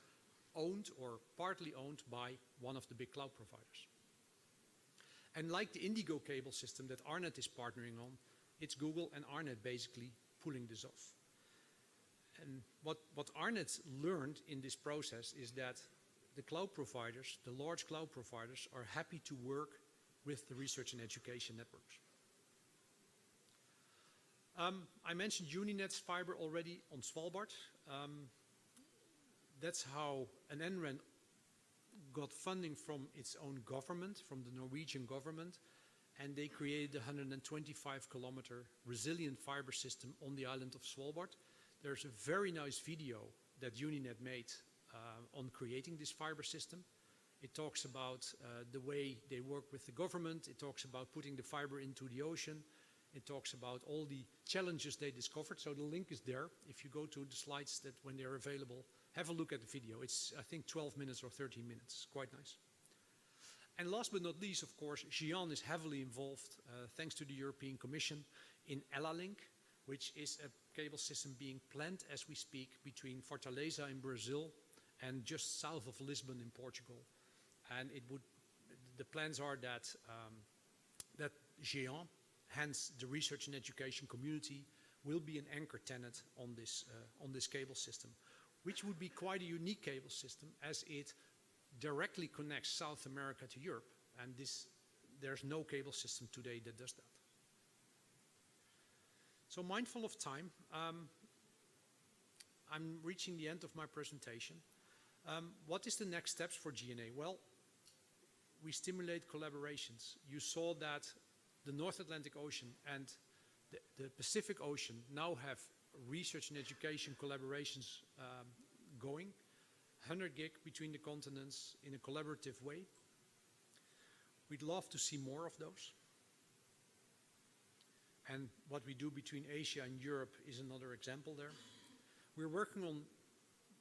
owned or partly owned by one of the big cloud providers. And like the Indigo cable system that ARNet is partnering on, it's Google and ARNet basically pulling this off. And what ARNet learned in this process is that the cloud providers, the large cloud providers, are happy to work with the research and education networks. I mentioned Uninet's fiber already on Svalbard. That's how an NREN got funding from its own government, from the Norwegian government, and they created a 125-kilometer resilient fiber system on the island of Svalbard. There's a very nice video that Uninet made on creating this fiber system. It talks about the way they work with the government. It talks about putting the fiber into the ocean. It talks about all the challenges they discovered. So the link is there. If you go to the slides that when they're available, have a look at the video. It's, I think, 12 minutes or 13 minutes. It's quite nice. And last but not least, of course, Xi'an is heavily involved, thanks to the European Commission, in Ela-Link, which is a cable system being planned as we speak between Fortaleza in Brazil and just south of Lisbon in Portugal. And the plans are that that Xi'an, hence the research and education community, will be an anchor tenant on this cable system, which would be quite a unique cable system as it directly connects South America to Europe. And there's no cable system today that does that. So mindful of time, I'm reaching the end of my presentation. What is the next steps for GNA? Well, we stimulate collaborations. You saw that the North Atlantic Ocean and the Pacific Ocean now have research and education collaborations going, 100 gig between the continents in a collaborative way. We'd love to see more of those. And what we do between Asia and Europe is another example there. We're working on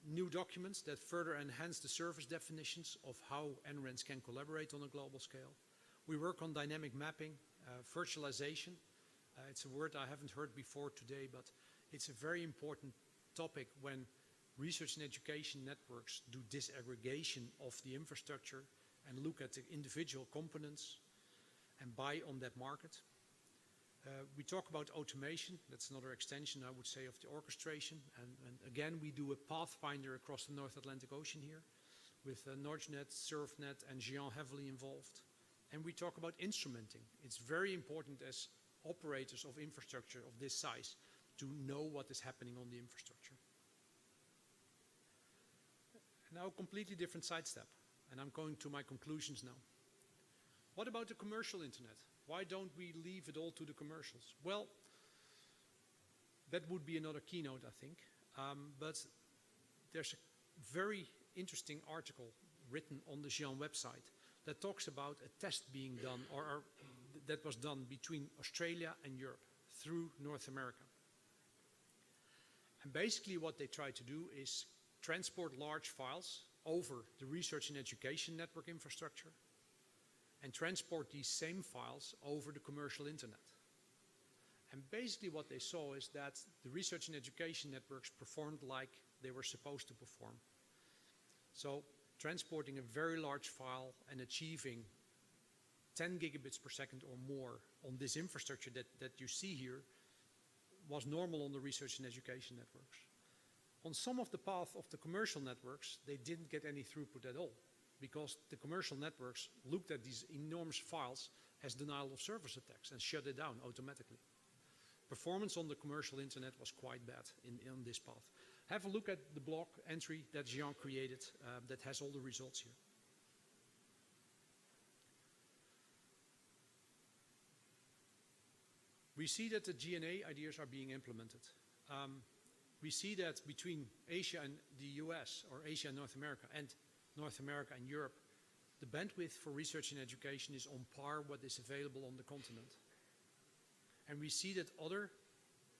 new documents that further enhance the service definitions of how NRENs can collaborate on a global scale. We work on dynamic mapping, virtualization. It's a word I haven't heard before today, but it's a very important topic when research and education networks do disaggregation of the infrastructure and look at the individual components and buy on that market. We talk about automation. That's another extension, I would say, of the orchestration. And again, we do a pathfinder across the North Atlantic Ocean here with NordNet, SurfNet, and Gian heavily involved. And we talk about instrumenting. It's very important as operators of infrastructure of this size to know what is happening on the infrastructure. Now, a completely different sidestep. And I'm going to my conclusions now. What about the commercial internet? Why don't we leave it all to the commercials? Well, that would be another keynote, I think. But there's a very interesting article written on the Gian website that talks about a test being done, or that was done between Australia and Europe through North America. And basically what they try to do is transport large files over the research and education network infrastructure and transport these same files over the commercial internet. And basically what they saw is that the research and education networks performed like they were supposed to perform. So transporting a very large file and achieving 10 gigabits per second or more on this infrastructure that you see here was normal on the research and education networks. On some of the path of the commercial networks, they didn't get any throughput at all, because the commercial networks looked at these enormous files as denial of service attacks and shut it down automatically. Performance on the commercial internet was quite bad on this path. Have a look at the blog entry that Gian created that has all the results here. We see that the GNA ideas are being implemented. We see that between Asia and the US, or Asia and North America, and North America and Europe, the bandwidth for research and education is on par with what is available on the continent. And we see that other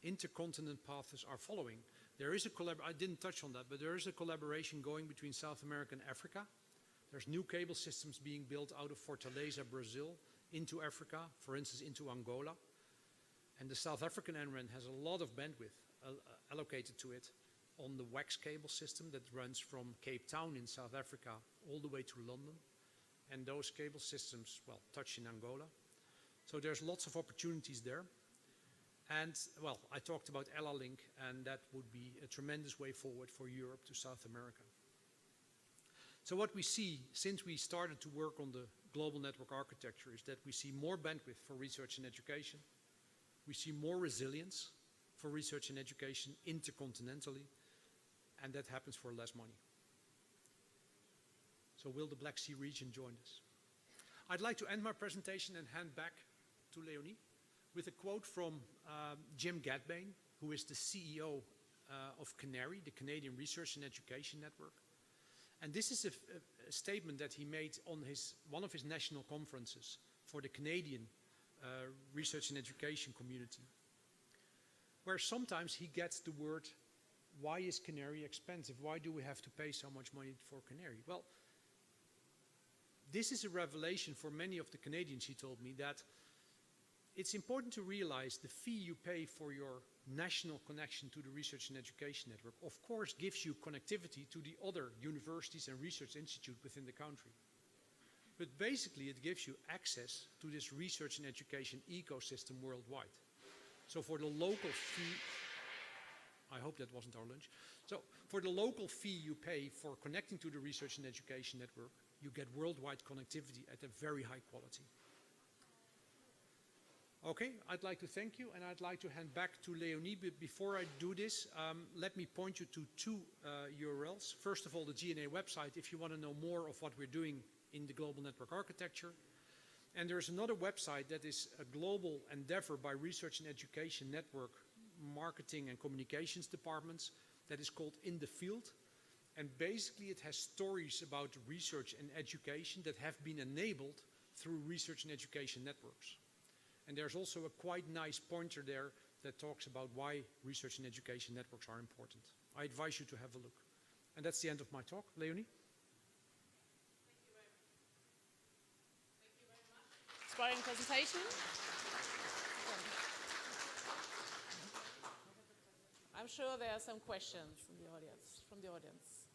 intercontinent paths are following. There is a I didn't touch on that, but there is a collaboration going between South America and Africa. There's new cable systems being built out of Fortaleza, Brazil, into Africa, for instance, into Angola. And the South African NREN has a lot of bandwidth allocated to it on the WAX cable system that runs from Cape Town in South Africa all the way to London. And those cable systems, well, touch in Angola. So there's lots of opportunities there. And, well, I talked about ELA-Link, and that would be a tremendous way forward for Europe to South America. So what we see since we started to work on the global network architecture is that we see more bandwidth for research and education. We see more resilience for research and education intercontinentally, and that happens for less money. So will the Black Sea region join us? I'd like to end my presentation and hand back to Leonie with a quote from Jim Gadbane, who is the CEO of CANARY, the Canadian Research and Education Network. And this is a statement that he made on one of his national conferences for the Canadian research and education community, where sometimes he gets the word, why is CANARY expensive? Why do we have to pay so much money for CANARY? Well, this is a revelation for many of the Canadians, he told me, that it's important to realize the fee you pay for your national connection to the research and education network, of course, gives you connectivity to the other universities and research institutes within the country. But basically, it gives you access to this research and education ecosystem worldwide. So for the local fee, I hope that wasn't our lunch. So for the local fee you pay for connecting to the research and education network, you get worldwide connectivity at a very high quality. Okay, I'd like to thank you, and I'd like to hand back to Leonie. But before I do this, let me point you to two URLs. First of all, the GNA website, if you want to know more of what we're doing in the global network architecture. And there's another website that is a global endeavor by Research and Education Network, Marketing and Communications departments that is called In the Field. And basically it has stories about research and education that have been enabled through research and education networks. And there's also a quite nice pointer there that talks about why research and education networks are important. I advise you to have a look. And that's the end of my talk. Leonie? Inspiring presentation. I'm sure there are some questions from the audience.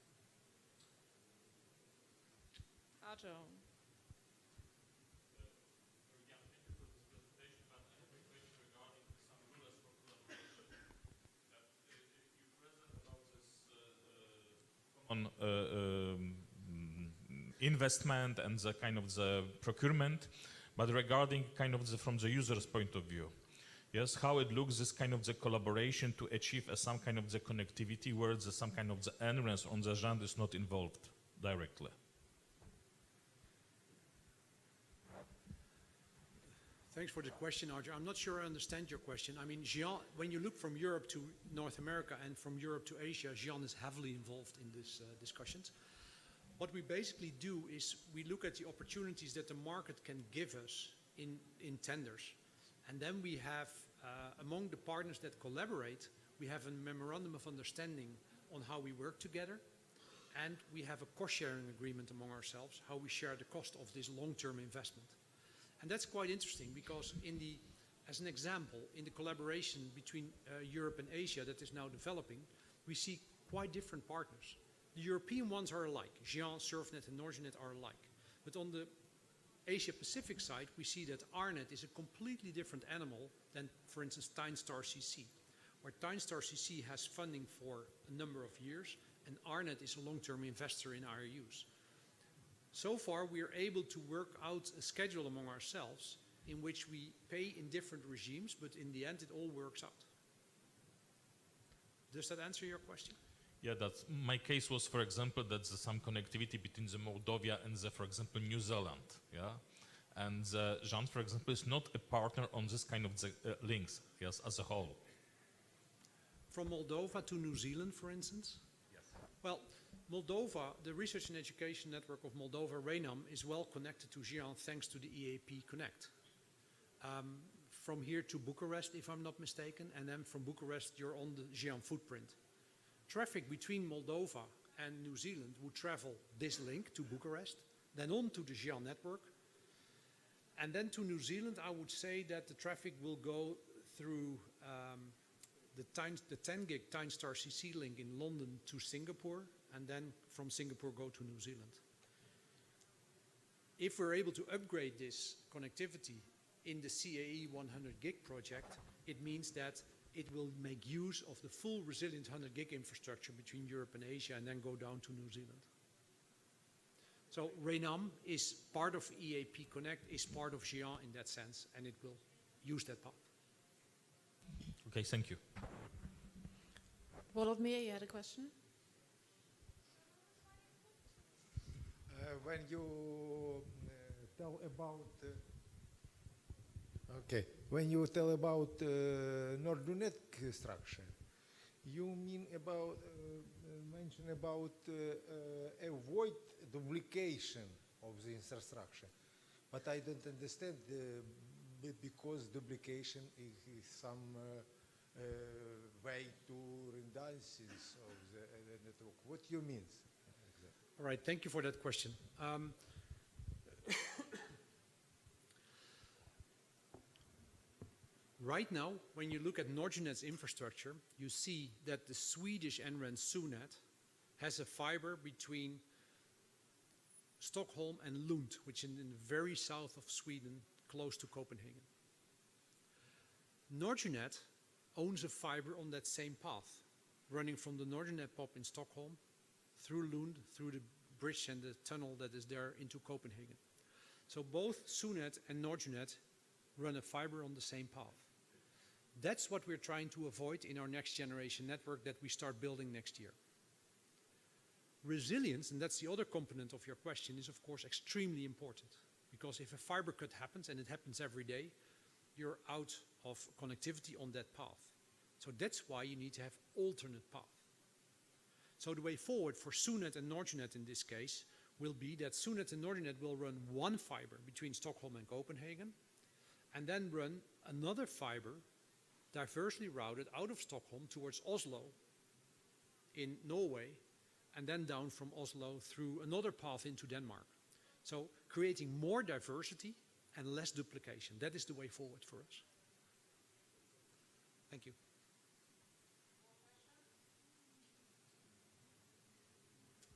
Arto. On investment and the kind of the procurement, but regarding kind of from the user's point of view. Yes, how it looks, this kind of the collaboration to achieve some kind of the connectivity where some kind of the entrance on the agenda is not involved directly. Thanks for the question, Arjo. I'm not sure I understand your question. I mean, Jean, when you look from Europe to North America and from Europe to Asia, Jean is heavily involved in these discussions. What we basically do is we look at the opportunities that the market can give us in tenders. And then we have, among the partners that collaborate, we have a memorandum of understanding on how we work together. And we have a cost-sharing agreement among ourselves, how we share the cost of this long-term investment. And that's quite interesting because as an example, in the collaboration between Europe and Asia that is now developing, we see quite different partners. The European ones are alike. Jean, SurfNet and NorgeNet are alike. But on the Asia Pacific side, we see that ARNet is a completely different animal than, for instance, Tynestar CC, where Tynestar CC has funding for a number of years, and ARNet is a long-term investor in IRUs. So far, we are able to work out a schedule among ourselves in which we pay in different regimes, but in the end, it all works out. Does that answer your question? Yeah, that's my case was, for example, that there's some connectivity between the Moldova and the, for example, New Zealand. Yeah, and Jean, for example, is not a partner on this kind of links. Yes, as a whole. From Moldova to New Zealand, for instance. Yes. Well. Moldova, the Research and Education Network of Moldova, RENAM, is well connected to Jean thanks to the EAP Connect. From here to Bucharest, if I'm not mistaken, and then from Bucharest you're on the Jean footprint. Traffic between Moldova and New Zealand would travel this link to Bucharest, then on to the Jean network, and then to New Zealand. I would say that the traffic will go through the 10 gig Tynestar CC link in London to Singapore, and then from Singapore go to New Zealand. If we're able to upgrade this connectivity in the CAE 100 gig project, it means that it will make use of the full resilient 100 gig infrastructure between Europe and Asia and then go down to New Zealand. So RENAM is part of EAP Connect, is part of Jean in that sense, and it will use that path. Okay, thank you. Volodymyr, you had a question? When you tell about when you tell about Nordic structure, you mean about mention about avoid duplication of the infrastructure, but I don't understand because duplication is some way to redundancies of the network. What you mean? All right, thank you for that question. Right now, when you look at NorgeNet's infrastructure, you see that the Swedish NREN SUNET has a fiber between Stockholm and Lund, which is in the very south of Sweden, close to Copenhagen. NorgeNet owns a fiber on that same path, running from the NorgeNet POP in Stockholm through Lund, through the bridge and the tunnel that is there into Copenhagen. So both SUNET and NorgeNet run a fiber on the same path. That's what we're trying to avoid in our next generation network that we start building next year. Resilience, and that's the other component of your question, is of course extremely important, because if a fiber cut happens, and it happens every day, you're out of connectivity on that path. So that's why you need to have alternate path. So the way forward for SUNET and NordUnet in this case will be that SUNET and NordUnet will run one fiber between Stockholm and Copenhagen, and then run another fiber diversely routed out of Stockholm towards Oslo in Norway, and then down from Oslo through another path into Denmark. So creating more diversity and less duplication. That is the way forward for us. Thank you.